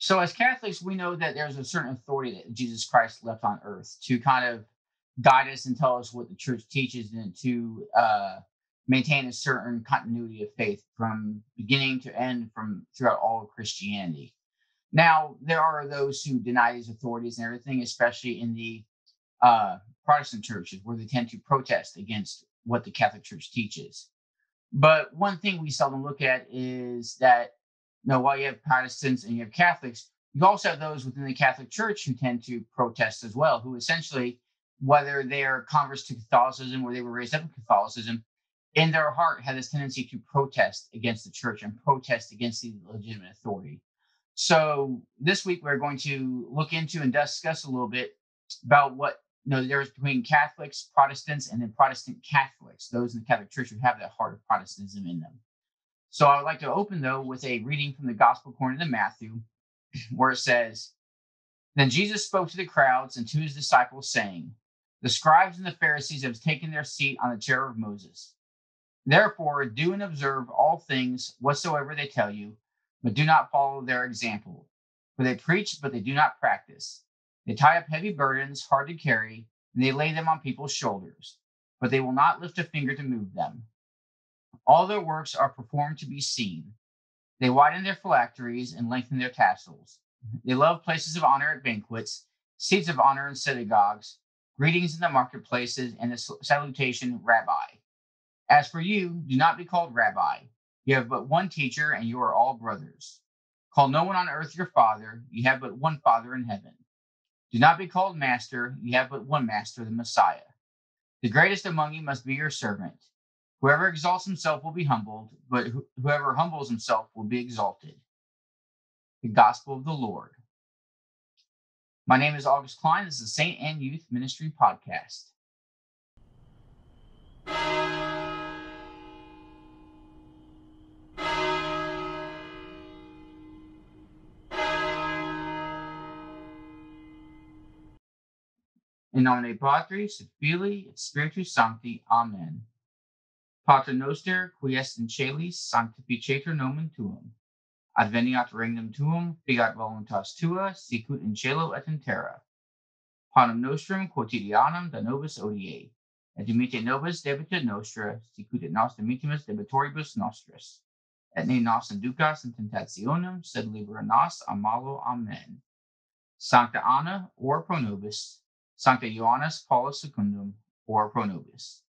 So, as Catholics, we know that there's a certain authority that Jesus Christ left on earth to kind of guide us and tell us what the church teaches and to maintain a certain continuity of faith from beginning to end from throughout all of Christianity. Now, there are those who deny these authorities and everything, especially in the Protestant churches, where they tend to protest against what the Catholic Church teaches. But one thing we seldom look at is that, while you have Protestants and you have Catholics, you also have those within the Catholic Church who tend to protest as well, who essentially, whether they are converts to Catholicism or they were raised up in Catholicism, in their heart have this tendency to protest against the church and protest against the legitimate authority. So this week we're going to look into and discuss a little bit about what there's between Catholics, Protestants, and then Protestant Catholics, those in the Catholic Church who have that heart of Protestantism in them. So I would like to open, though, with a reading from the Gospel according to Matthew, where it says, "Then Jesus spoke to the crowds and to his disciples, saying, 'The scribes and the Pharisees have taken their seat on the chair of Moses. Therefore, do and observe all things whatsoever they tell you, but do not follow their example. For they preach, but they do not practice. They tie up heavy burdens, hard to carry, and they lay them on people's shoulders, but they will not lift a finger to move them. All their works are performed to be seen. They widen their phylacteries and lengthen their tassels. They love places of honor at banquets, seats of honor in synagogues, greetings in the marketplaces, and the salutation, Rabbi. As for you, do not be called Rabbi. You have but one teacher, and you are all brothers. Call no one on earth your father. You have but one Father in heaven. Do not be called Master. You have but one Master, the Messiah. The greatest among you must be your servant. Whoever exalts himself will be humbled, but whoever humbles himself will be exalted.'" The Gospel of the Lord. My name is August Klein. This is the Saint and Youth Ministry Podcast. In nomine Patris et Filii et Spiritus Sancti. Amen. Pater noster, qui est in celis, sanctificetur nomen tuum. Adveniat regnum tuum, fiat voluntas tua, sicut in cielo et in terra. Panem nostrum quotidianum da nobis odie, et dimitte nobis debita nostra, sicut et nos dimittimus debitoribus nostris. Et ne nos inducas in tentationem, sed libera nos a malo. Amen. Sancta Anna, ora pro nobis. Sancta Ioannis Paulus Secundum, ora pro nobis.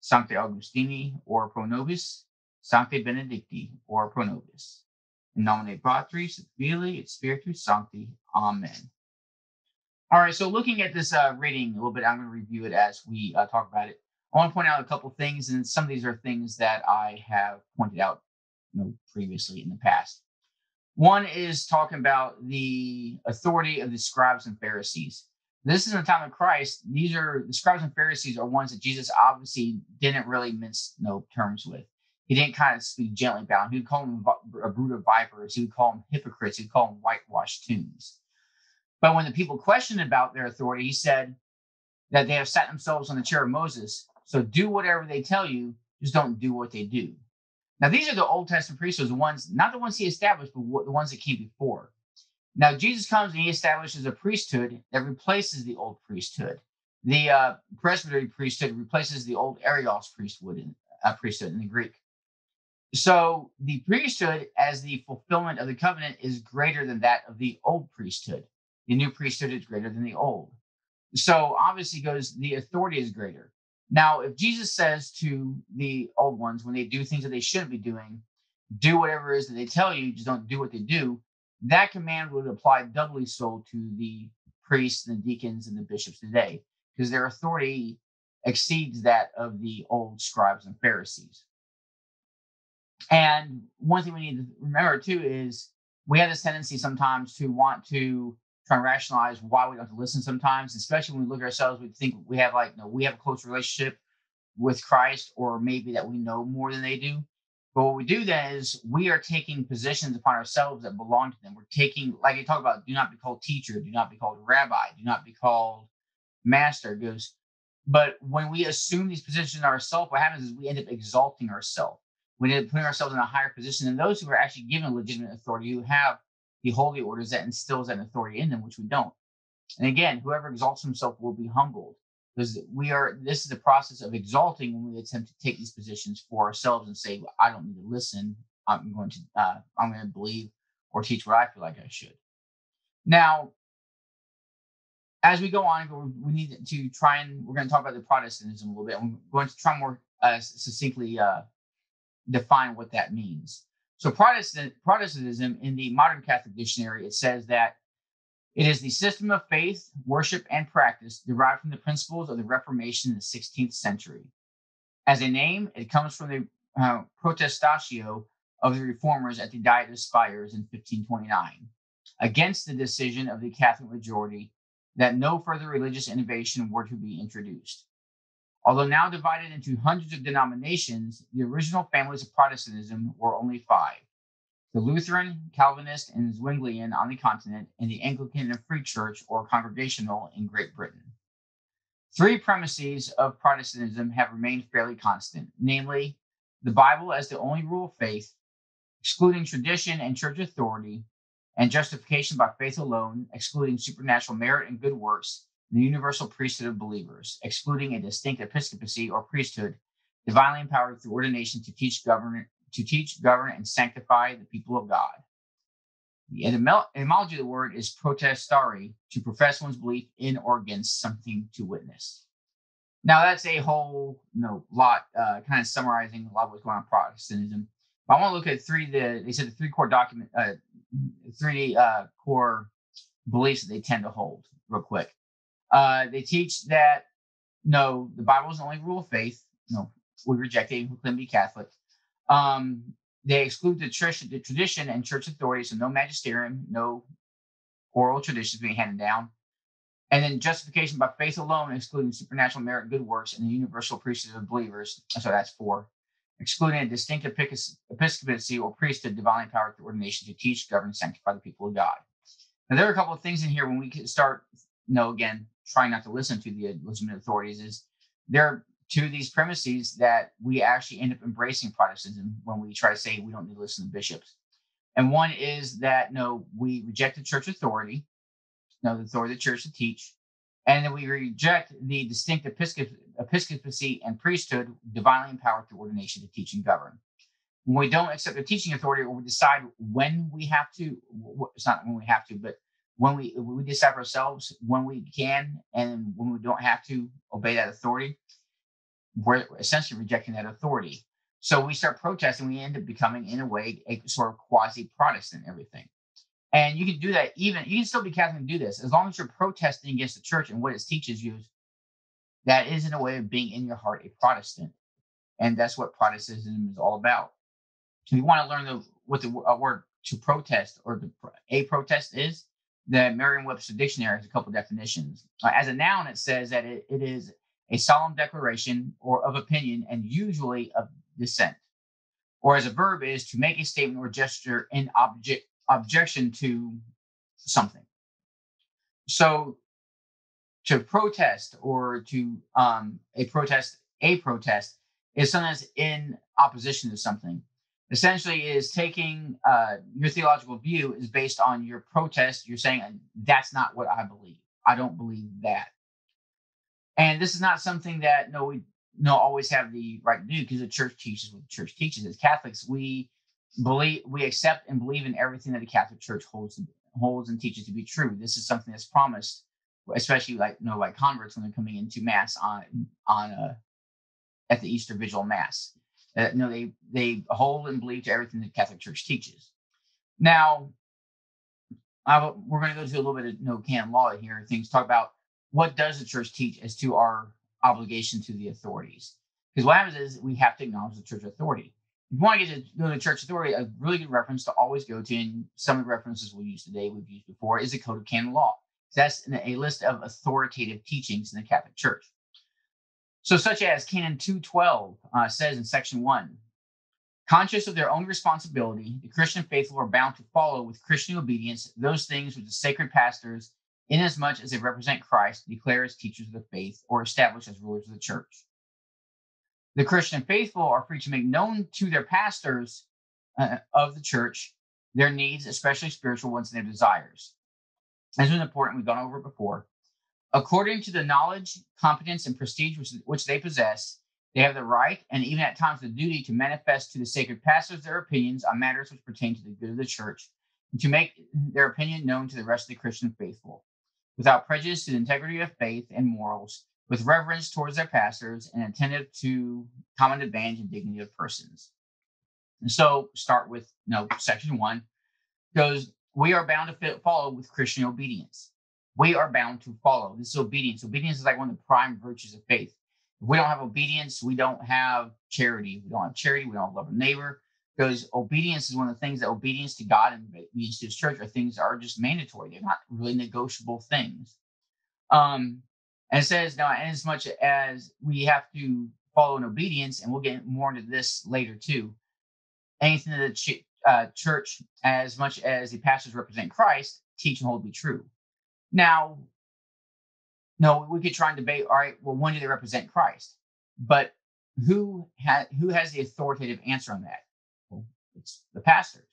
Sancta Augustini, ora pro nobis. Sancta Benedicti, ora pro nobis. In nomine Patris et Filii et Spiritus Sancti. Amen. All right, so looking at this reading a little bit, I'm going to review it as we talk about it. I want to point out a couple things, and some of these are things that I have pointed out previously in the past. One is talking about the authority of the scribes and Pharisees. This is in the time of Christ. These are the scribes and Pharisees are ones that Jesus obviously didn't really mince terms with. He didn't kind of speak gently about them. He would call them a brood of vipers. He would call them hypocrites. He would call them whitewashed tombs. But when the people questioned about their authority, he said that they have sat themselves on the chair of Moses. So do whatever they tell you, just don't do what they do. Now, these are the Old Testament priesthoods, the ones, not the ones he established, but the ones that came before. Now, Jesus comes and he establishes a priesthood that replaces the old priesthood. The presbytery priesthood replaces the old Arios priesthood in the Greek. So the priesthood as the fulfillment of the covenant is greater than that of the old priesthood. The new priesthood is greater than the old. So obviously goes the authority is greater. Now, if Jesus says to the old ones, when they do things that they shouldn't be doing, do whatever it is that they tell you, just don't do what they do, that command would apply doubly so to the priests and the deacons and the bishops today, because their authority exceeds that of the old scribes and Pharisees. And one thing we need to remember too is we have this tendency sometimes to want to try and rationalize why we don't have to listen sometimes, especially when we look at ourselves, we think we have we have a close relationship with Christ, or maybe that we know more than they do. But what we do then is we are taking positions upon ourselves that belong to them. We're taking, like you talk about, do not be called teacher, do not be called rabbi, do not be called master. But when we assume these positions ourselves, what happens is we end up exalting ourselves. We end up putting ourselves in a higher position than those who are actually given legitimate authority, who have the holy orders that instills that authority in them, which we don't. And again, whoever exalts himself will be humbled. Because this is the process of exalting when we attempt to take these positions for ourselves and say, well, I don't need to listen. I'm going to believe or teach what I feel like I should. Now, as we go on, we need to we're going to talk about the Protestantism a little bit. And we're going to try more succinctly define what that means. So Protestantism in the Modern Catholic Dictionary, it says that it is the system of faith, worship, and practice derived from the principles of the Reformation in the 16th century. As a name, it comes from the Protestatio of the Reformers at the Diet of Spires in 1529, against the decision of the Catholic majority that no further religious innovation were to be introduced. Although now divided into hundreds of denominations, the original families of Protestantism were only 5. The Lutheran, Calvinist, and Zwinglian on the continent, and the Anglican and Free Church or Congregational in Great Britain. 3 premises of Protestantism have remained fairly constant, namely, the Bible as the only rule of faith, excluding tradition and church authority, and justification by faith alone, excluding supernatural merit and good works, and the universal priesthood of believers, excluding a distinct episcopacy or priesthood, divinely empowered through ordination to teach, govern, and sanctify the people of God. The etymology of the word is protestare, to profess one's belief in or against something to witness. Now, that's a whole lot, kind of summarizing a lot of what's going on in Protestantism. But I want to look at the 3 core beliefs that they tend to hold real quick. They teach that, no, the Bible is the only rule of faith. No, we reject it, we claim to be Catholic. They exclude the tradition and church authority, so no magisterium, no oral traditions being handed down. And then justification by faith alone, excluding supernatural merit, good works, and the universal priesthood of believers. So that's 4. Excluding a distinct episcopacy or priesthood divinely empowered through ordination to teach, govern, and sanctify the people of God. Now, there are a couple of things in here when we start, again, trying not to listen to the legitimate authorities, is there are 2 of these premises that we actually end up embracing Protestantism when we try to say we don't need to listen to bishops. And one is that, we reject the church authority, the authority of the church to teach, and then we reject the distinct episcopacy and priesthood divinely empowered through ordination to teach and govern. When we don't accept the teaching authority, or we decide when we have to, it's not when we have to, but when we decide for ourselves when we can and when we don't have to obey that authority, we're essentially rejecting that authority. So we start protesting. We end up becoming, in a way, a sort of quasi-Protestant everything. And you can do that you can still be Catholic and do this, as long as you're protesting against the church and what it teaches you. That is, in a way, of being in your heart a Protestant. And that's what Protestantism is all about. If you want to learn what the word to protest or a protest is, the Merriam-Webster dictionary has a couple definitions. As a noun, it says that it is a solemn declaration or of opinion and usually of dissent. Or as a verb, it is to make a statement or gesture in objection to something. So to protest or to a protest is something that's in opposition to something. Essentially is taking your theological view is based on your protest. You're saying that's not what I believe. I don't believe that. And this is not something that we always have the right to do, because the church teaches what the church teaches. As Catholics, we accept and believe in everything that the Catholic Church holds and teaches to be true. This is something that's promised, especially like converts when they're coming into Mass at the Easter Vigil Mass. They hold and believe to everything the Catholic Church teaches. Now, we're going to go to a little bit of canon law here. Things talk about what does the church teach as to our obligation to the authorities. Because what happens is we have to acknowledge the church authority. If you want to get to go to church authority, a really good reference to always go to, and some of the references we've used before, is the Code of Canon Law. That's a list of authoritative teachings in the Catholic Church. So such as Canon 212 says in section 1, conscious of their own responsibility, the Christian faithful are bound to follow with Christian obedience those things which the sacred pastors, inasmuch as they represent Christ, declare as teachers of the faith or establish as rulers of the church. The Christian faithful are free to make known to their pastors of the church their needs, especially spiritual ones, and their desires. This is important. We've gone over it before. According to the knowledge, competence, and prestige which they possess, they have the right and even at times the duty to manifest to the sacred pastors their opinions on matters which pertain to the good of the church, and to make their opinion known to the rest of the Christian faithful, without prejudice to the integrity of faith and morals, with reverence towards their pastors, and attentive to common advantage and dignity of persons. And so, start with section 1 goes, we are bound to follow with Christian obedience. We are bound to follow. This is obedience. Obedience is like one of the prime virtues of faith. If we don't have obedience, we don't have charity. If we don't have charity, we don't have love of neighbor. Because obedience is one of the things that obedience to God and obedience to his church are things that are just mandatory. They're not really negotiable things. And it says, now, as much as we have to follow in obedience, and we'll get more into this later too, anything that the church, as much as the pastors represent Christ, teach and hold to be true. Now, no, we could try and debate, all right, well, when do they represent Christ? But who has the authoritative answer on that? Well, it's the pastors.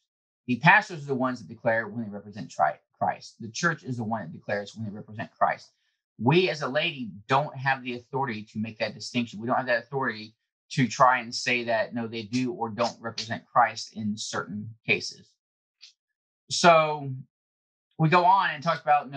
The pastors are the ones that declare when they represent Christ. The church is the one that declares when they represent Christ. We as a laity don't have the authority to make that distinction. We don't have that authority to try and say that, no, they do or don't represent Christ in certain cases. So we go on and talk about,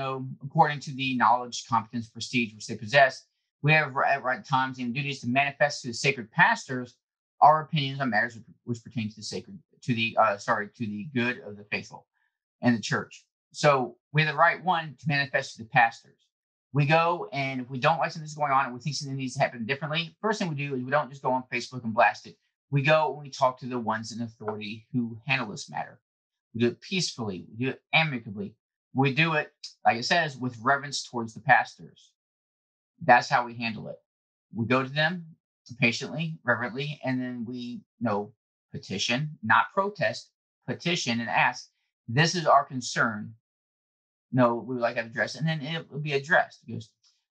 according to the knowledge, competence, prestige which they possess, we have at right times and duties to manifest to the sacred pastors our opinions on matters which pertain to the good of the faithful and the church. So we have the right one to manifest to the pastors. We go, and if we don't like something that's going on and we think something needs to happen differently, first thing we do is we don't just go on Facebook and blast it. We go and we talk to the ones in authority who handle this matter. We do it peacefully. We do it amicably. We do it, like it says, with reverence towards the pastors. That's how we handle it. We go to them patiently, reverently, and then we petition, not protest, petition and ask, this is our concern. No, we would like that addressed, and then it will be addressed.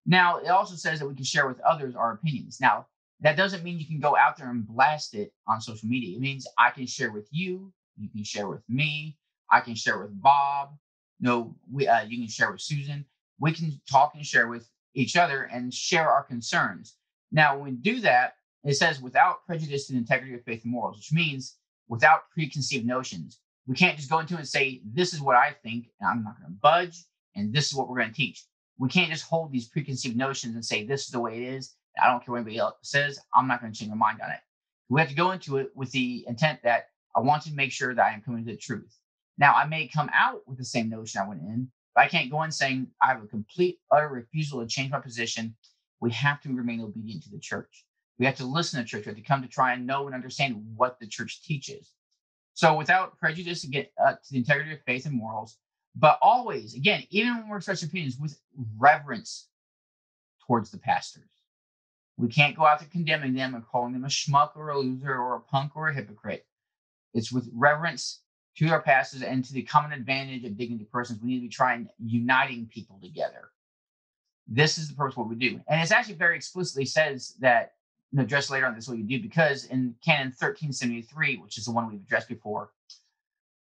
Now, it also says that we can share with others our opinions. Now, that doesn't mean you can go out there and blast it on social media. It means I can share with you, you can share with me, I can share with Bob. You can share with Susan. We can talk and share with each other and share our concerns. Now, when we do that, it says without prejudice to the integrity of faith and morals, which means without preconceived notions. We can't just go into it and say, this is what I think, and I'm not going to budge, and this is what we're going to teach. We can't just hold these preconceived notions and say, this is the way it is. I don't care what anybody else says. I'm not going to change my mind on it. We have to go into it with the intent that I want to make sure that I am coming to the truth. Now, I may come out with the same notion I went in, but I can't go in saying I have a complete, utter refusal to change my position. We have to remain obedient to the church. We have to listen to the church. We have to come to try and know and understand what the church teaches. So without prejudice to the integrity of faith and morals, but always, again, even when we're expressing opinions, with reverence towards the pastors. We can't go out there condemning them and calling them a schmuck or a loser or a punk or a hypocrite. It's with reverence to our pastors and to the common advantage of dignity persons. We need to be trying uniting people together. This is the purpose of what we do. And it's actually very explicitly says that, addressed later on, this is what you do, because in Canon 1373, which is the one we've addressed before,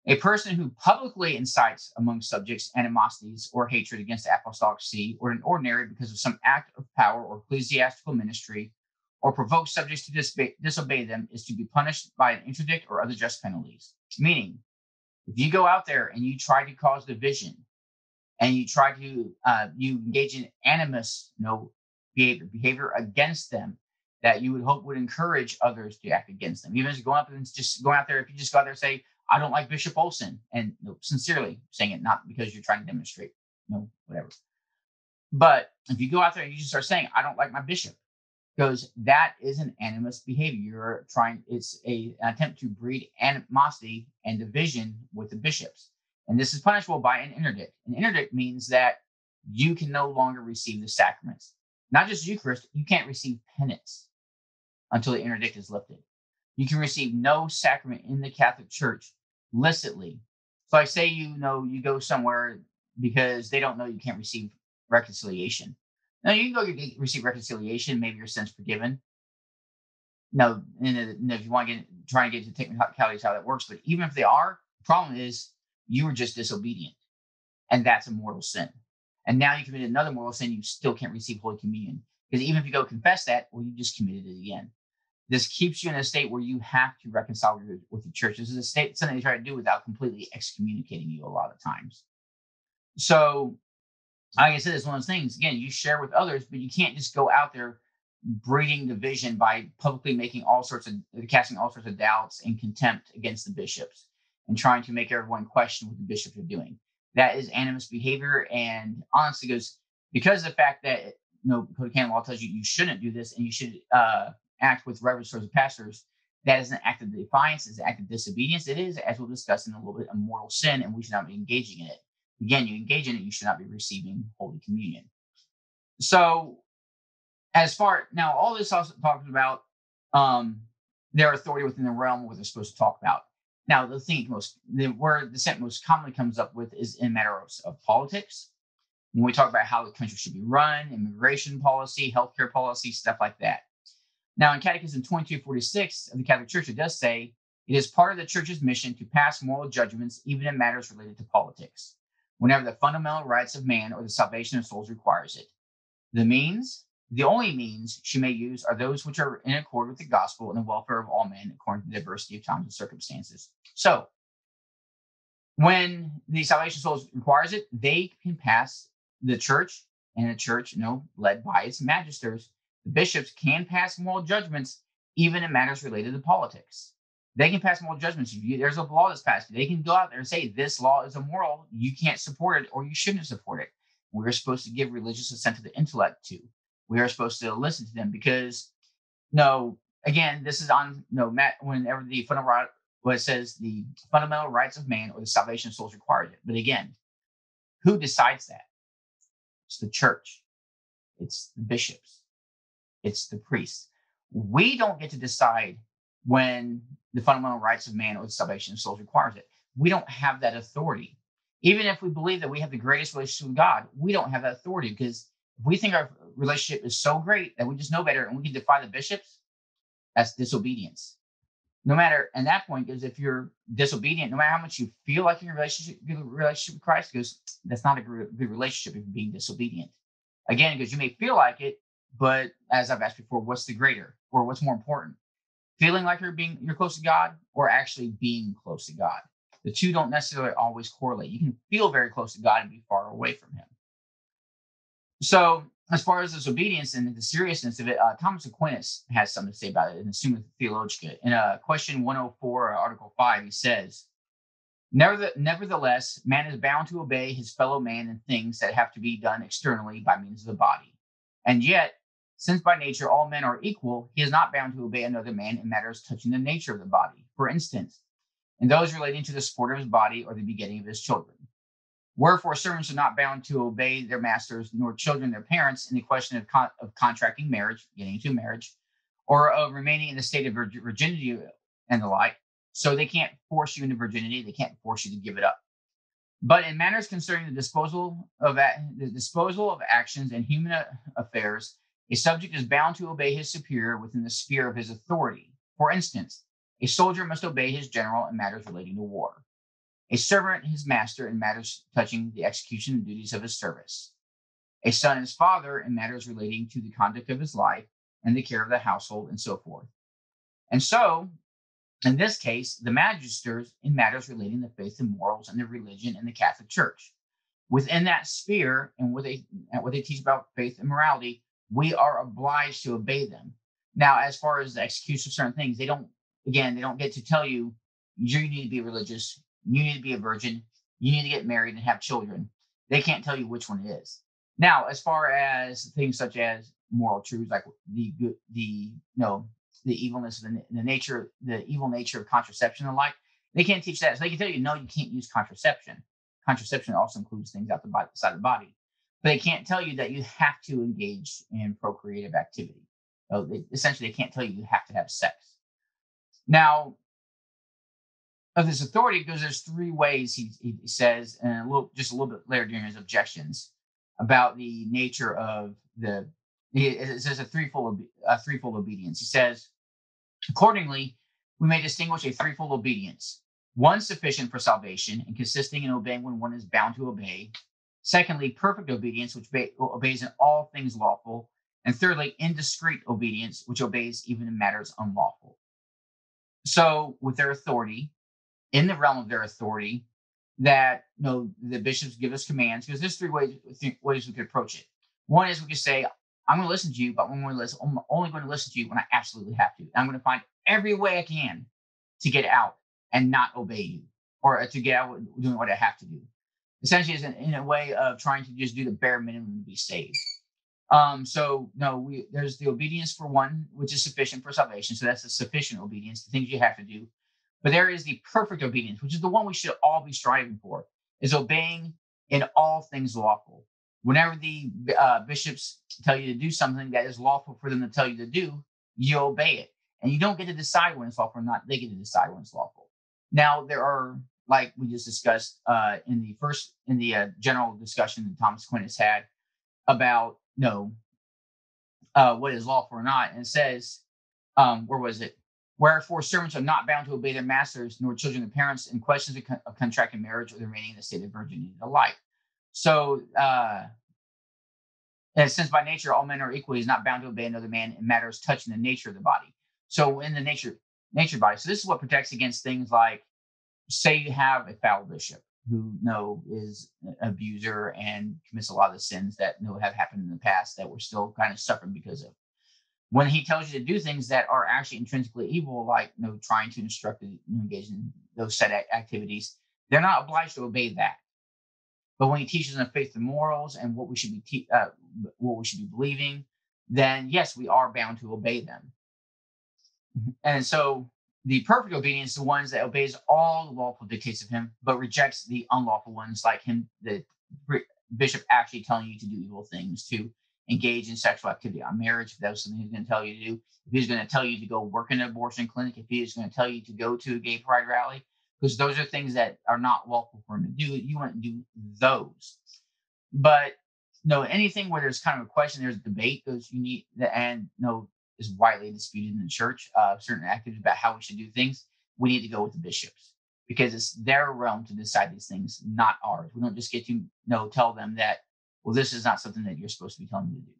a person who publicly incites among subjects animosities or hatred against the apostolic see or an ordinary because of some act of power or ecclesiastical ministry, or provokes subjects to disobey them, is to be punished by an interdict or other just penalties. Meaning, if you go out there and you try to cause division and you try to you engage in animus behavior against them, that you would hope would encourage others to act against them. Even if you go up and just going out there, if you just go out there and say, I don't like Bishop Olson, and sincerely saying it, not because you're trying to demonstrate, whatever. But if you go out there and you just start saying, I don't like my bishop, because that is an animus behavior. It's an attempt to breed animosity and division with the bishops. And this is punishable by an interdict. An interdict means that you can no longer receive the sacraments. Not just Eucharist, you can't receive penance until the interdict is lifted. You can receive no sacrament in the Catholic Church licitly. So I say, you go somewhere because they don't know you can't receive reconciliation. Now, you can go receive reconciliation, maybe your sins forgiven. No, and if you want to try and get to technicalities how that works, but even if they are, the problem is You were just disobedient. And that's a mortal sin. And now you committed another mortal sin, you still can't receive Holy Communion. Because even if you go confess that, well, you just committed it again. This keeps you in a state where you have to reconcile with the church. This is a state, something they try to do without completely excommunicating you a lot of times. So, like I said, it's one of those things. Again, you share with others, but you can't just go out there breeding division by publicly casting all sorts of doubts and contempt against the bishops and trying to make everyone question what the bishops are doing. That is animus behavior, and honestly goes because of the fact that Code of Canon Law tells you shouldn't do this and you should act with reverence towards the pastors. That is an act of defiance, it's an act of disobedience. It is, as we'll discuss in a little bit, a mortal sin, and we should not be engaging in it. Again, you engage in it, you should not be receiving Holy Communion. So, as far now, all this also talks about their authority within the realm of what they're supposed to talk about. Now, the word dissent most commonly comes up with is in matters of politics. When we talk about how the country should be run, immigration policy, healthcare policy, stuff like that. Now, in Catechism 2246 of the Catholic Church, it does say, it is part of the Church's mission to pass moral judgments even in matters related to politics, whenever the fundamental rights of man or the salvation of souls requires it. The only means she may use are those which are in accord with the gospel and the welfare of all men according to the diversity of times and circumstances. So, when the salvation of souls requires it, they can pass the church, and a church, led by its magisters. The bishops can pass moral judgments even in matters related to politics. They can pass moral judgments. There's a law that's passed. They can go out there and say, this law is immoral. You can't support it or you shouldn't support it. We're supposed to give religious assent to the intellect to. We are supposed to listen to them because, again, this is on, whenever it says the fundamental rights of man or the salvation of souls requires it. But again, who decides that? It's the church. It's the bishops. It's the priests. We don't get to decide when the fundamental rights of man or the salvation of souls requires it. We don't have that authority. Even if we believe that we have the greatest relationship with God, we don't have that authority because if we think our relationship is so great that we just know better and we can defy the bishops, that's disobedience. And that point is if you're disobedient, no matter how much you feel like you're in a relationship with Christ, because that's not a good relationship if you're being disobedient. Again, because you may feel like it, but as I've asked before, what's the greater or what's more important? Feeling like you're close to God or actually being close to God? The two don't necessarily always correlate. You can feel very close to God and be far away from him. So as far as this obedience and the seriousness of it, Thomas Aquinas has something to say about it in the Summa Theologica. In question 104, Article 5, he says, Nevertheless, man is bound to obey his fellow man in things that have to be done externally by means of the body. And yet, since by nature all men are equal, he is not bound to obey another man in matters touching the nature of the body. For instance, in those relating to the support of his body or the begetting of his children. Wherefore, servants are not bound to obey their masters, nor children their parents in the question of contracting marriage, getting into marriage, or of remaining in the state of virginity and the like. So they can't force you into virginity. They can't force you to give it up. But in matters concerning the disposal of actions and human affairs, a subject is bound to obey his superior within the sphere of his authority. For instance, a soldier must obey his general in matters relating to war. A servant his master in matters touching the execution and duties of his service. A son his father in matters relating to the conduct of his life and the care of the household, and so forth. And so, in this case, the magisters in matters relating to faith and morals and the religion and the Catholic Church. Within that sphere and what they teach about faith and morality, we are obliged to obey them. Now, as far as the execution of certain things, they don't get to tell you, you need to be religious, you need to be a virgin, you need to get married and have children. They can't tell you which one it is. Now, as far as things such as moral truths, like the evilness of the evil nature of contraception and the like, they can't teach that. So they can tell you, no, you can't use contraception. Contraception also includes things outside the body. But they can't tell you that you have to engage in procreative activity. So essentially, they can't tell you have to have sex. Now, of this authority, because there's three ways he says, and a little bit later during his objections about the nature of it says a threefold obedience. He says, accordingly, we may distinguish a threefold obedience. One, sufficient for salvation and consisting in obeying when one is bound to obey. Secondly, perfect obedience, which obeys in all things lawful. And thirdly, indiscreet obedience, which obeys even in matters unlawful. So, with their authority, in the realm of their authority, that the bishops give us commands, because there's three ways we could approach it. One is we could say, I'm going to listen to you, but I'm only going to listen to you when I absolutely have to. And I'm going to find every way I can to get out and not obey you, or to get out doing what I have to do. Essentially, is in a way of trying to just do the bare minimum to be saved. There's the obedience for one, which is sufficient for salvation. So that's the sufficient obedience, the things you have to do. But there is the perfect obedience, which is the one we should all be striving for, is obeying in all things lawful. Whenever the bishops tell you to do something that is lawful for them to tell you to do, you obey it. And you don't get to decide when it's lawful or not. They get to decide when it's lawful. Now, there are, like we just discussed in the general discussion that Thomas Aquinas had about what is lawful or not. And it says, where was it? Wherefore servants are not bound to obey their masters, nor children their parents, in questions of contracting marriage or the remaining in the state of virginity alike. So, and since by nature all men are equal, he is not bound to obey another man in matters touching the nature of the body. So, in the nature body. So, this is what protects against things like, say you have a foul bishop who is an abuser and commits a lot of the sins that have happened in the past that we're still kind of suffering because of. When he tells you to do things that are actually intrinsically evil, like trying to instruct you engage in those set activities, they're not obliged to obey that. But when he teaches them faith and morals and what we should be believing, then yes, we are bound to obey them. And so the perfect obedience is the ones that obeys all the lawful dictates of him, but rejects the unlawful ones, like him, the bishop actually telling you to do evil things, to engage in sexual activity on marriage, if that was something he's going to tell you to do. If he's going to tell you to go work in an abortion clinic, if he is going to tell you to go to a gay pride rally, because those are things that are not lawful for him to do, you want to do those. But anything where there's kind of a question, there's a debate, those you need, and is widely disputed in the church, certain activities about how we should do things, we need to go with the bishops, because it's their realm to decide these things, not ours. We don't just get to tell them that, well, this is not something that you're supposed to be telling me to do.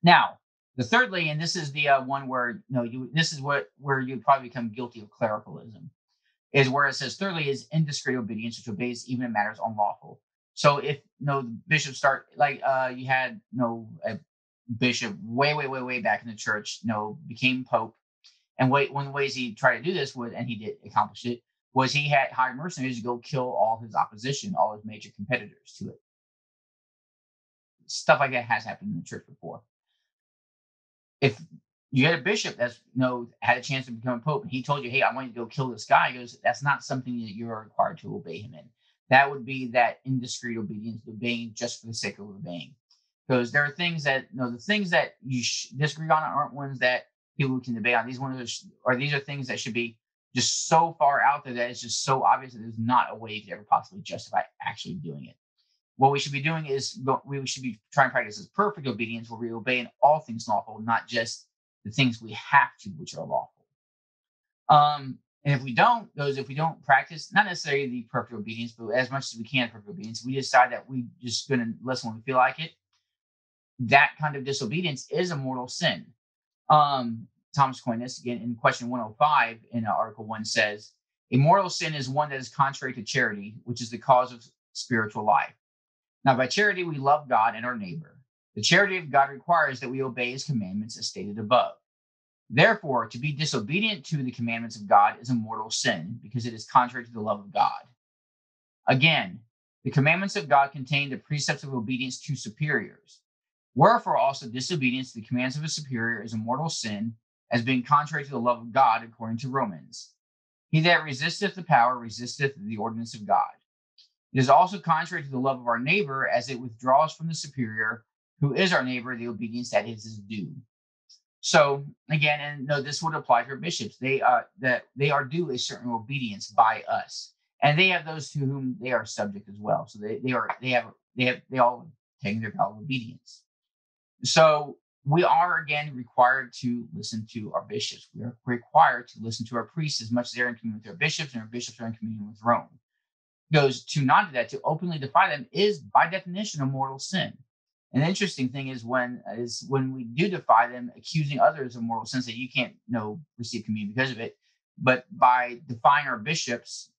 Now, the thirdly, and this is the one where this is where you probably become guilty of clericalism, is where it says thirdly is indiscreet obedience, which obeys even in matters unlawful. So if the bishops start, like you had a bishop way back in the church, became pope, and one of the ways he tried to do this was, and he did accomplish it, was he had hired mercenaries to go kill all his opposition, all his major competitors to it. Stuff like that has happened in the church before. If you had a bishop that's had a chance to become a pope, and he told you, "Hey, I want you to go kill this guy," he goes, "That's not something that you are required to obey him in." That would be that indiscreet obedience, obeying just for the sake of obeying. Because there are things that the things that you disagree on aren't ones that people can debate on. These are things that should be just so far out there that it's just so obvious that there's not a way you could ever possibly justify actually doing it. What we should be doing is we should be trying to practice as perfect obedience, where we obey in all things lawful, not just the things we have to, which are lawful. And if we don't practice, not necessarily the perfect obedience, but as much as we can perfect obedience, we decide that we just going to listen when we feel like it. That kind of disobedience is a mortal sin. Thomas Aquinas, again, in question 105 in Article 1 says, a mortal sin is one that is contrary to charity, which is the cause of spiritual life. Now, by charity, we love God and our neighbor. The charity of God requires that we obey his commandments as stated above. Therefore, to be disobedient to the commandments of God is a mortal sin, because it is contrary to the love of God. Again, the commandments of God contain the precepts of obedience to superiors. Wherefore also disobedience to the commands of a superior is a mortal sin, as being contrary to the love of God, according to Romans. He that resisteth the power resisteth the ordinance of God. It is also contrary to the love of our neighbor, as it withdraws from the superior, who is our neighbor, the obedience that is his due. So again, and this would apply to our bishops. They are due a certain obedience by us, and they have those to whom they are subject as well. So they all taking their vow of obedience. So we are again required to listen to our bishops. We are required to listen to our priests as much as they're in communion with their bishops, and our bishops are in communion with Rome. Because to not do that, to openly defy them, is by definition a mortal sin. And the interesting thing is when we do defy them, accusing others of mortal sins that you can't receive communion because of it. But by defying our bishops,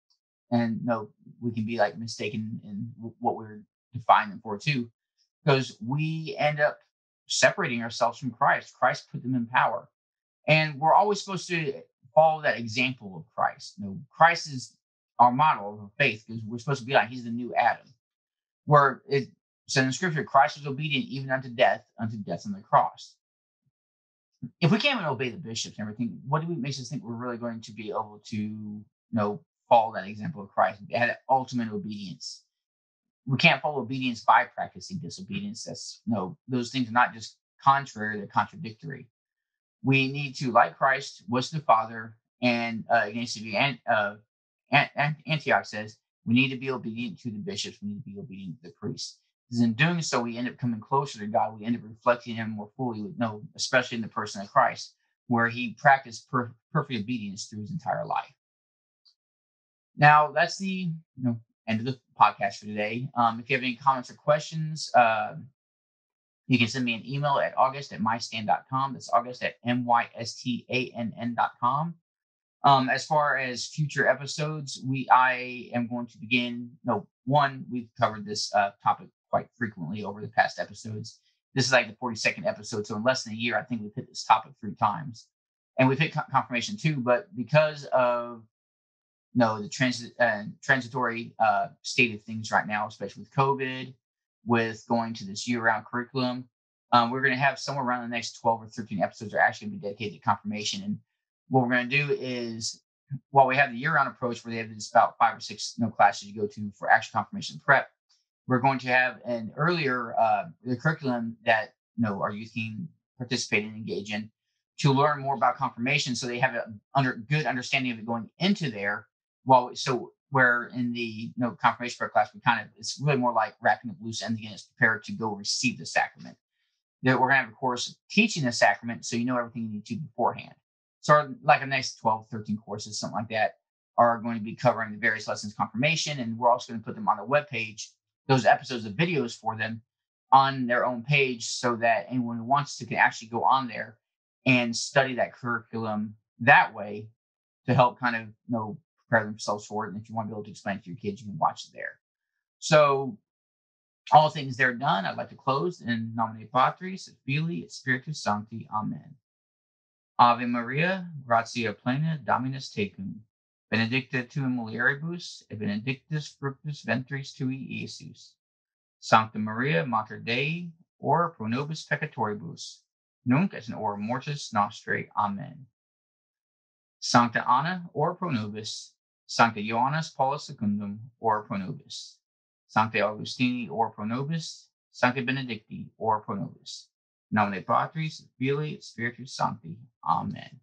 and we can be like mistaken in what we're defying them for too, because we end up separating ourselves from Christ. Christ put them in power, and we're always supposed to follow that example of Christ. Christ is our model of faith, because we're supposed to be like he's the new Adam. Where it said in Scripture, Christ was obedient even unto death on the cross. If we can't even obey the bishops and everything, what makes us think we're really going to be able to follow that example of Christ? They had ultimate obedience. We can't follow obedience by practicing disobedience. That's those things are not just contrary, they're contradictory. We need to, like Christ was to the Father, and Antioch says, we need to be obedient to the bishops. We need to be obedient to the priests. Because in doing so, we end up coming closer to God. We end up reflecting Him more fully, especially in the person of Christ, where He practiced perfect obedience through His entire life. Now, that's the end of the podcast for today. If you have any comments or questions, you can send me an email at august@mystand.com. That's august@mystann.com. As far as future episodes, I am going to begin. We've covered this topic quite frequently over the past episodes. This is like the 42nd episode, so in less than a year, I think we've hit this topic 3 times, and we've hit confirmation too. But because of the transitory state of things right now, especially with COVID, with going to this year-round curriculum, we're going to have somewhere around the next 12 or 13 episodes are actually going to be dedicated to confirmation. And what we're going to do is, while we have the year-round approach where they have just about 5 or 6 classes you go to for actual confirmation prep, we're going to have an earlier the curriculum that our youth can participate and engage in to learn more about confirmation, so they have a good understanding of it going into there. Where in the confirmation prep class, it's really more like wrapping up loose ends and it's prepared to go receive the sacrament. We're going to have a course teaching the sacrament, so you know everything you need to beforehand. So like a next 12, 13 courses, something like that, are going to be covering the various lessons of confirmation. And we're also going to put them on the webpage, those episodes of videos for them on their own page, so that anyone who wants to can actually go on there and study that curriculum that way to help prepare themselves for it. And if you want to be able to explain it to your kids, you can watch it there. So all things they're done, I'd like to close in nomine Patris et Filii et Spiritus Sancti. Amen. Ave Maria, gratia plena, Dominus tecum. Benedicta tu in mulieribus, et benedictus fructus ventris tui, Iesus. Sancta Maria, Mater Dei, ora pro nobis peccatoribus, nunc et in hora mortis nostrae. Amen. Sancta Anna, ora pro nobis. Sancta Ioannis Paulus Secundum, ora pro nobis. Sancta Augustini, ora pro nobis. Sancta Benedicti, ora pro nobis. Nomine Patris et Filii et Spiritus Sancti. Amen.